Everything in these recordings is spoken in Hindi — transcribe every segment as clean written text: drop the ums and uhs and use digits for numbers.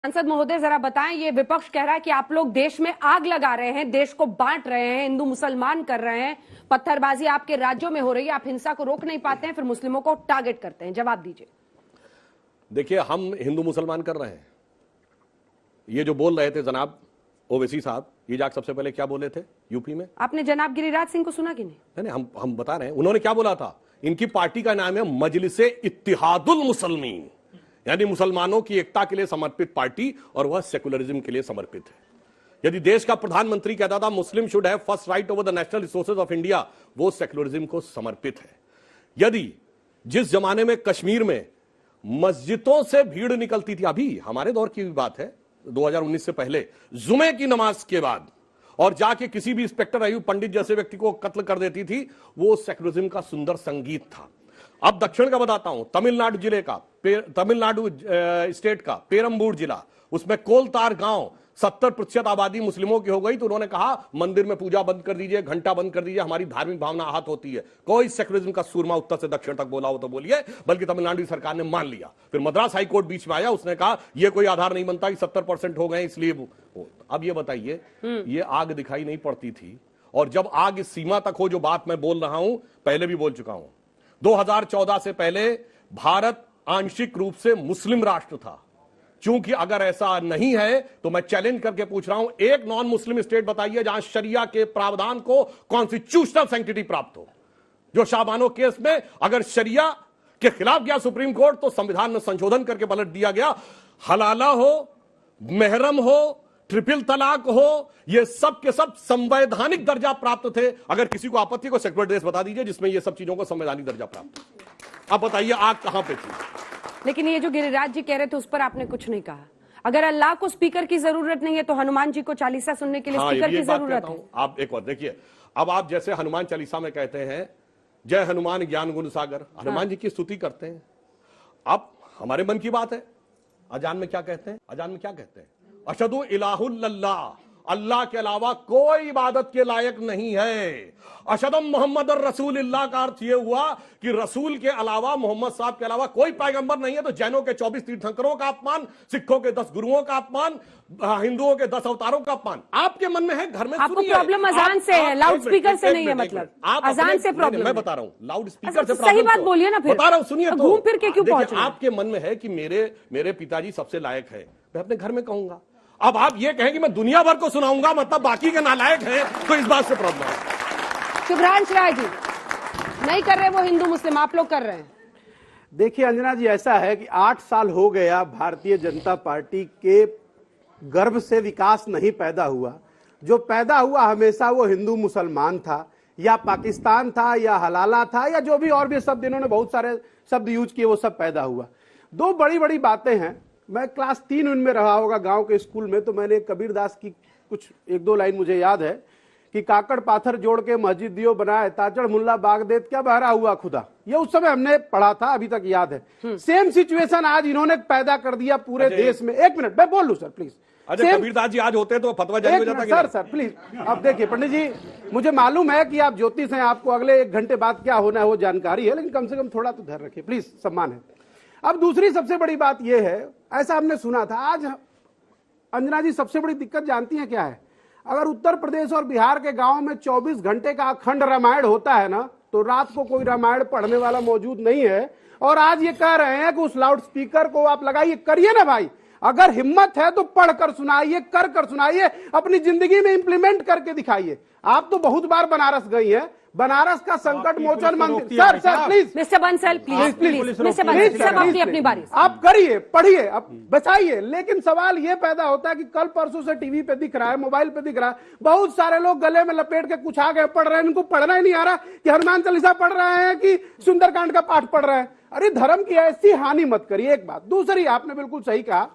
सांसद महोदय जरा बताएं, ये विपक्ष कह रहा है कि आप लोग देश में आग लगा रहे हैं, देश को बांट रहे हैं, हिंदू मुसलमान कर रहे हैं, पत्थरबाजी आपके राज्यों में हो रही है, आप हिंसा को रोक नहीं पाते हैं, फिर मुस्लिमों को टारगेट करते हैं। जवाब दीजिए। देखिए, हम हिंदू मुसलमान कर रहे हैं। ये जो बोल रहे थे जनाब ओवैसी साहब, ये जाके सबसे पहले क्या बोले थे यूपी में? आपने जनाब गिरिराज सिंह को सुना कि नहीं? हम बता रहे हैं उन्होंने क्या बोला था। इनकी पार्टी का नाम है मजलिसे इत्तिहादुल मुसलमीन, यानी मुसलमानों की एकता के लिए समर्पित पार्टी, और वह सेकुलरिज्म के लिए समर्पित है। यदि देश का प्रधानमंत्री कहता था मुस्लिम should have first right over the national resources of India, वो सेकुलरिज्म को समर्पित है। यदि जिस जमाने में कश्मीर में मस्जिदों से भीड़ निकलती थी, अभी हमारे दौर की बात है 2019 से पहले, जुमे की नमाज के बाद, और जाके किसी भी इंस्पेक्टर अयूब पंडित जैसे व्यक्ति को कत्ल कर देती थी, वो सेकुलरिज्म का सुंदर संगीत था। अब दक्षिण का बताता हूं, तमिलनाडु जिले का, तमिलनाडु स्टेट का पेरम्बूर जिला, उसमें कोलतार गांव 70% आबादी मुस्लिमों की हो गई, तो उन्होंने कहा मंदिर में पूजा बंद कर दीजिए, घंटा बंद कर दीजिए, हमारी धार्मिक भावना आहत होती है। कोई सेकुलरिज्म का सूरमा उत्तर से दक्षिण तक बोला हो तो बोलिए, बल्कि तमिलनाडु सरकार ने मान लिया। फिर मद्रास हाईकोर्ट बीच में आया, उसने कहा यह कोई आधार नहीं बनता कि 70% हो गए इसलिए। अब ये बताइए, ये आग दिखाई नहीं पड़ती थी, और जब आग इस सीमा तक हो, जो बात मैं बोल रहा हूं पहले भी बोल चुका हूं, 2014 से पहले भारत आंशिक रूप से मुस्लिम राष्ट्र था। चूंकि अगर ऐसा नहीं है तो मैं चैलेंज करके पूछ रहा हूं, एक नॉन मुस्लिम स्टेट बताइए जहां शरिया के प्रावधान को कॉन्स्टिट्यूशनल सैंक्टिटी प्राप्त हो। जो शाहबानो केस में अगर शरिया के खिलाफ गया सुप्रीम कोर्ट, तो संविधान में संशोधन करके पलट दिया गया। हलाला हो, महरम हो, ट्रिपल तलाक हो, ये सब के सब संवैधानिक दर्जा प्राप्त थे। अगर किसी को आपत्ति, को सेक्युलर देश बता दीजिए जिसमें ये सब चीजों को संवैधानिक दर्जा प्राप्त है। अब बताइए आग कहां पे थी? लेकिन ये जो गिरिराज जी कह रहे थे उस पर आपने कुछ नहीं कहा। अगर अल्लाह को स्पीकर की जरूरत नहीं है तो हनुमान जी को चालीसा सुनने के लिए स्पीकर की जरूरत है। आप एक बार देखिए, अब आप जैसे हनुमान चालीसा में कहते हैं जय हनुमान ज्ञान गुण सागर, हनुमान जी की स्तुति करते हैं। अब हमारे मन की बात है, अजान में क्या कहते हैं? अजान में क्या कहते हैं? अशहदु इलाहुल्लाह, अल्लाह के अलावा कोई इबादत के लायक नहीं है। अशहदु मोहम्मद रसूलुल्लाह का अर्थ यह हुआ कि रसूल के अलावा, मोहम्मद साहब के अलावा कोई पैगंबर नहीं है। तो जैनों के 24 तीर्थंकरों का अपमान, सिखों के 10 गुरुओं का अपमान, हिंदुओं के 10 अवतारों का अपमान आपके मन में है। घर में आपको प्रॉब्लम अजान से है, लाउड स्पीकर से नहीं है। मतलब अजान से प्रॉब्लम? मैं बता रहा हूं, लाउड स्पीकर से सही बात बोलिए ना। फिर बता रहा हूं, सुनिए। तो घूम फिर के क्यों पहुंचे? आपके मन में है कि मेरे पिताजी सबसे लायक है, मैं अपने घर में कहूंगा। अब आप ये कहें कि मैं दुनिया भर को सुनाऊंगा, मतलब बाकी के नालायक हैं, तो इस बात से प्रॉब्लम है। शुभ्रांश राय जी नहीं कर रहे वो हिंदू मुस्लिम, आप लोग कर रहे हैं। देखिए अंजना जी, ऐसा है कि 8 साल हो गया भारतीय जनता पार्टी के गर्भ से विकास नहीं पैदा हुआ। जो पैदा हुआ हमेशा वो हिंदू मुसलमान था, या पाकिस्तान था, या हलाला था, या जो भी और भी शब्द इन्होंने बहुत सारे शब्द यूज किए, वो सब पैदा हुआ। दो बड़ी बड़ी बातें हैं। मैं क्लास 3 में रहा होगा गांव के स्कूल में, तो मैंने कबीरदास की कुछ 1-2 लाइन मुझे याद है कि काकड़ पाथर जोड़ के मस्जिद दियो बनाए, ताचड़ मुल्ला बागदेत क्या बहरा हुआ खुदा। ये उस समय हमने पढ़ा था, अभी तक याद है। सेम सिचुएशन आज इन्होंने पैदा कर दिया पूरे देश में। 1 मिनट मैं बोल लूं सर प्लीज। कबीरदास जी आज होते तो फतवा जारी हो जाता। सर प्लीज, अब देखिए पंडित जी, मुझे मालूम है कि आप ज्योतिष हैं, आपको अगले 1 घंटे बाद क्या होना है वो जानकारी है, लेकिन कम से कम थोड़ा तो धैर्य रखिए प्लीज, सम्मान है। अब दूसरी सबसे बड़ी बात यह है, ऐसा हमने सुना था। आज अंजना जी सबसे बड़ी दिक्कत जानती हैं क्या है? अगर उत्तर प्रदेश और बिहार के गांव में 24 घंटे का अखंड रामायण होता है ना, तो रात को कोई रामायण पढ़ने वाला मौजूद नहीं है। और आज ये कह रहे हैं कि उस लाउड स्पीकर को आप लगाइए। करिए ना भाई, अगर हिम्मत है तो पढ़कर सुनाइए, कर सुनाइए, अपनी जिंदगी में इंप्लीमेंट करके दिखाइए। आप तो बहुत बार बनारस गई हैं, बनारस का संकट मोचन मंदिर। Sir please mister Bansal, please mister Bansal, अपनी बारी आप करिए, पढ़िए, अब बचाइए। लेकिन सवाल ये पैदा होता है कि कल परसों से टीवी पे दिख रहा है, मोबाइल पे दिख रहा है, बहुत सारे लोग गले में लपेट के कुछ आगे पढ़ रहे हैं। इनको पढ़ना ही नहीं आ रहा कि हनुमान चालीसा पढ़ रहे हैं कि सुंदरकांड का पाठ पढ़ रहे हैं। अरे धर्म की ऐसी हानि मत करिए। एक बात। दूसरी, आपने बिल्कुल सही कहा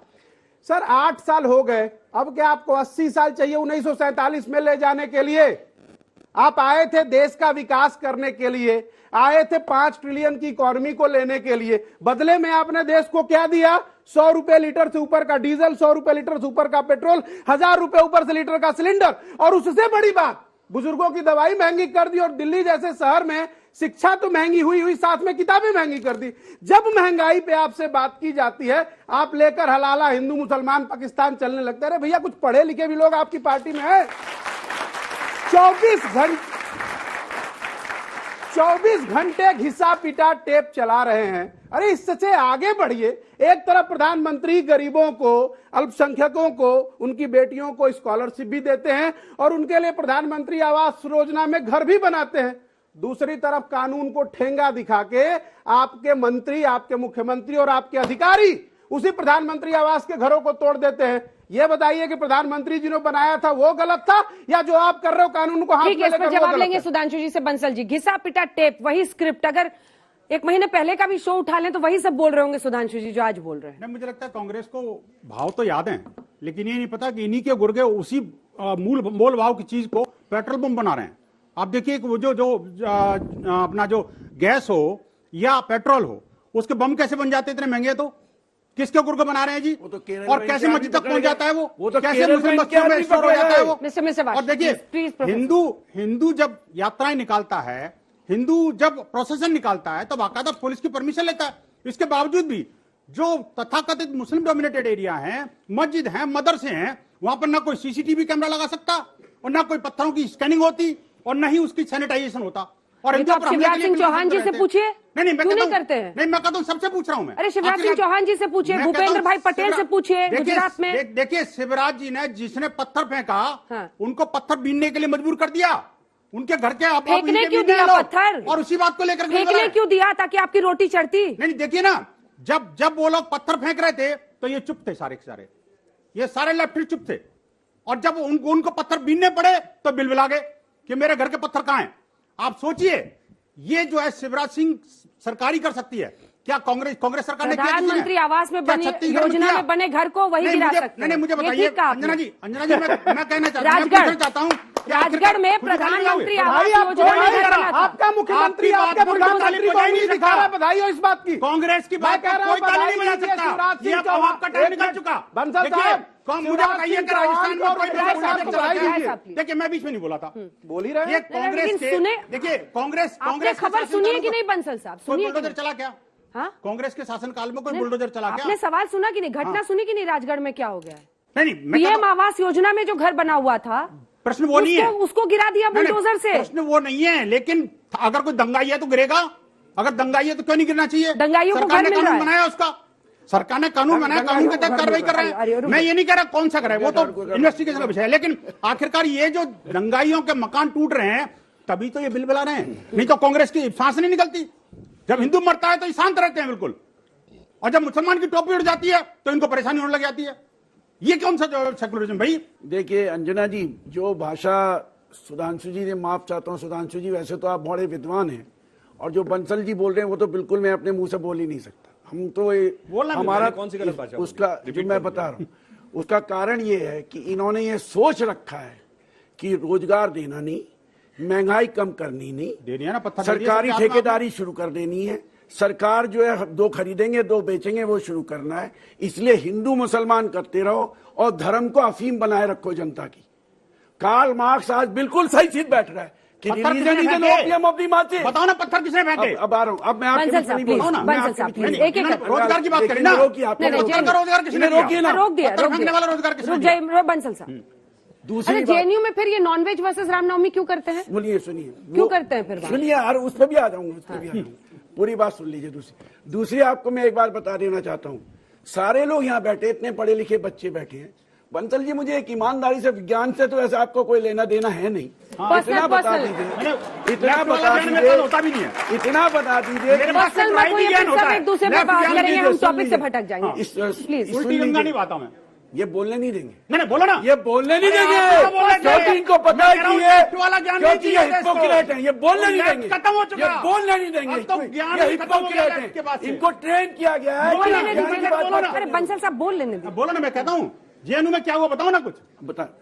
सर, 8 साल हो गए, अब क्या आपको 80 साल चाहिए 1947 में ले जाने के लिए? आप आए थे देश का विकास करने के लिए, आए थे 5 ट्रिलियन की इकोनॉमी को लेने के लिए। बदले में आपने देश को क्या दिया? 100 रुपए लीटर से ऊपर का डीजल, 100 रुपए लीटर से ऊपर का पेट्रोल, 1000 रुपए ऊपर से लीटर का सिलेंडर। और उससे बड़ी बात, बुजुर्गों की दवाई महंगी कर दी। और दिल्ली जैसे शहर में शिक्षा तो महंगी हुई हुई, साथ में किताबें महंगी कर दी। जब महंगाई पे आपसे बात की जाती है, आप लेकर हलाला हिंदू मुसलमान पाकिस्तान चलने लगता है। अरे भैया, कुछ पढ़े लिखे भी लोग आपकी पार्टी में है। 24 घंटे घिसा पिटा टेप चला रहे हैं। अरे इससे आगे बढ़िए। एक तरफ प्रधानमंत्री गरीबों को, अल्पसंख्यकों को, उनकी बेटियों को स्कॉलरशिप भी देते हैं और उनके लिए प्रधानमंत्री आवास योजना में घर भी बनाते हैं। दूसरी तरफ कानून को ठेंगा दिखा के आपके मंत्री, आपके मुख्यमंत्री और आपके अधिकारी उसी प्रधानमंत्री आवास के घरों को तोड़ देते हैं। यह बताइए कि प्रधानमंत्री जी ने बनाया था वो गलत था, या जो आप कर रहे हो कानून को हाथ में लेकर वो गलत है? जवाब लेंगे सुधांशु जी से। बंसल जी, घिसा पिटा टेप, वही स्क्रिप्ट, अगर एक महीने पहले का भी शो उठा लें तो वही सब बोल रहे होंगे सुधांशु जी जो आज बोल रहे हैं। नहीं, मुझे लगता है कांग्रेस को भाव तो याद है, लेकिन ये नहीं पता कि इन्हीं के गुर्गे उसी मोल भाव की चीज को पेट्रोल पंप बना रहे हैं। आप देखिए वो जो अपना जो गैस हो या पेट्रोल हो, उसके बम कैसे बन जाते इतने महंगे? तो किसके गुर्गे बना रहे हैं जी? तो और कैसे मस्जिद तक पहुंच जाता है वो तो कैसे मुस्लिम बस्तियों में स्टोर हो जाता है वो? और देखिए, हिंदू जब यात्राएं निकालता है, हिंदू जब प्रोसेशन निकालता है, तो बाकायदा पुलिस की परमिशन लेता है। इसके बावजूद भी जो तथाकथित मुस्लिम डोमिनेटेड एरिया है, मस्जिद है, मदरसे हैं, वहां पर ना कोई सीसीटीवी कैमरा लगा सकता और ना कोई पत्थरों की स्कैनिंग होती और न ही उसकी सैनिटाइजेशन होता। और शिवराज सिंह चौहान जी से पूछिए, नहीं क्यों नहीं करते हैं? नहीं, मैं कहता हूं सबसे पूछ रहा हूं मैं। अरे शिवराज सिंह चौहान जी से पूछिए, भूपेंद्र भाई पटेल से पूछिए गुजरात में। देखिए, शिवराज जी ने जिसने पत्थर फेंका, हाँ। उनको पत्थर बीनने के लिए मजबूर कर दिया। उनके घर के फेंकने क्यों दिया पत्थर? और उसी बात को लेकर फेंकने क्यों दिया? ताकि आपकी रोटी चढ़ती। नहीं, देखिए ना, जब वो लोग पत्थर फेंक रहे थे तो ये चुप थे, सारे के सारे, ये सारे लेफ्ट चुप थे। और जब उनको पत्थर बीनने पड़े तो बिलबिला गए कि मेरे घर के पत्थर कहां हैं। आप सोचिए, ये जो है शिवराज सिंह सरकारी कर सकती है क्या? कांग्रेस सरकार ने किया? प्रधानमंत्री आवास में बनी योजना में बने घर को वही गिरा सकते हैं। नहीं, मुझे बताइए अंजना जी, मैं कहना चाहता हूँ राजगढ़ में प्रधानमंत्री आवास योजना में घर बना था। आपका मुख्यमंत्री, आपका प्रधानमंत्री को नहीं दिखा रहा। बधाई हो इस बात की। कांग्रेस की बात कोई ताली नहीं बजा सकता। ये आपका टाइम निकल चुका। बंसल साहब, मुझे बताइए कि राजस्थान में कोई, देखिए मैं बीच में नहीं बोला था, बोल ही रहे। ये कांग्रेस के, देखिए कांग्रेस खबर सुनिए कि नहीं बंसल साहब? सुनिए, बुलडोजर चला क्या? हाँ, कांग्रेस के शासनकाल में कोई बुलडोजर चला क्या? आपने सवाल सुना कि नहीं? घटना सुनी कि नहीं? राजगढ़ में क्या हो गया? नहीं, पीएम आवास योजना में जो घर बना हुआ था, प्रश्न वो नहीं है, उसको गिरा दिया बुलडोजर से। प्रश्न वो नहीं है, लेकिन अगर कोई दंगाई है तो गिरेगा। अगर दंगाई है तो क्यों नहीं गिरना चाहिए? दंगाइयों को सरकार ने घर मिल रहा कानून है। बनाया, उसका सरकार ने कानून बनाया, कानून के तहत कार्रवाई कर रहे हैं। मैं ये नहीं कह रहा कौन सा करे, वो तो इन्वेस्टिगेशन का विषय है। लेकिन आखिरकार ये जो दंगाइयों के मकान टूट रहे हैं, तभी तो ये बिल बुला रहे हैं। नहीं तो कांग्रेस की सांस नहीं निकलती। जब हिंदू मरता है तो ये शांत रहते हैं बिल्कुल, और जब मुसलमान की टोपी उड़ जाती है तो इनको परेशानी होने लग जाती है। ये कौन सा सेकुलरिज्म भाई? देखिए अंजना जी, जो भाषा सुधांशु जी ने, माफ चाहता हूं सुधांशु जी, वैसे तो आप बड़े विद्वान हैं, और जो बंसल जी बोल रहे हैं वो तो बिल्कुल मैं अपने मुंह से बोल ही नहीं सकता। हम तो हमारा कौन सी गलत भाषा? उसका जो मैं बता रहा हूं, उसका कारण ये है कि इन्होंने ये सोच रखा है कि रोजगार देना नहीं, महंगाई कम करनी नहीं, देनी है ना, पत्थर सरकारी ठेकेदारी शुरू कर देनी है, सरकार जो है दो खरीदेंगे दो बेचेंगे वो शुरू करना है। इसलिए हिंदू मुसलमान करते रहो और धर्म को अफीम बनाए रखो जनता की। कार्ल मार्क्स आज बिल्कुल सही चीज बैठ रहा है कि religion is an opium of the masses. बताओ ना, पत्थर किसने फेंके? अब आ रहा हूं, अब मैं आपके बीच में नहीं बोल रहा हूं। एक रोजगार की बात करें ना, रोजगार किसने रोकिए ना, रोक दिया वाला रोजगार किसने दिया? बंसल साहब, दूसरी जेएनयू में फिर ये नॉनवेज वर्सेस रामनवमी क्यों करते हैं? सुनिए क्यों करते हैं फिर? सुनिए यार, उस पर भी आ जाऊंगा, उस पर भी आ जाऊंगा, पूरी बात सुन लीजिए। दूसरी आपको मैं एक बात बता देना चाहता हूँ, सारे लोग यहाँ बैठे, इतने पढ़े लिखे बच्चे बैठे हैं। बंसल जी, मुझे एक ईमानदारी से, विज्ञान से तो ऐसे आपको कोई लेना देना है नहीं। इतना बता दीजिए, इतना बता दीजिए, इतना बता दीजिए। एक दूसरे पे बात करेंगे, हम टॉपिक से भटक जाएंगे। प्लीज उल्टी गंगा नहीं बात मैं ये बोलने नहीं देंगे। मैंने बोला ना, ये बोलने नहीं देंगे, क्योंकि इनको पता है कि ये हिपोक्रेट है, ये बोलने नहीं देंगे, खत्म हो चुका, ये बोलने नहीं देंगे, ये हिपोक्रेट है, इनको ट्रेन किया गया है। अरे बंसल साहब बोल लेने दीजिए। बोलो ना, मैं कहता हूँ जेएनयू में क्या हुआ बताओ ना, कुछ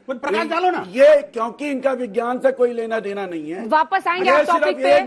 प्रकाश डालो ना। ये क्योंकि इनका विज्ञान से कोई लेना देना नहीं है। वापस आएंगे आप टॉपिक पे।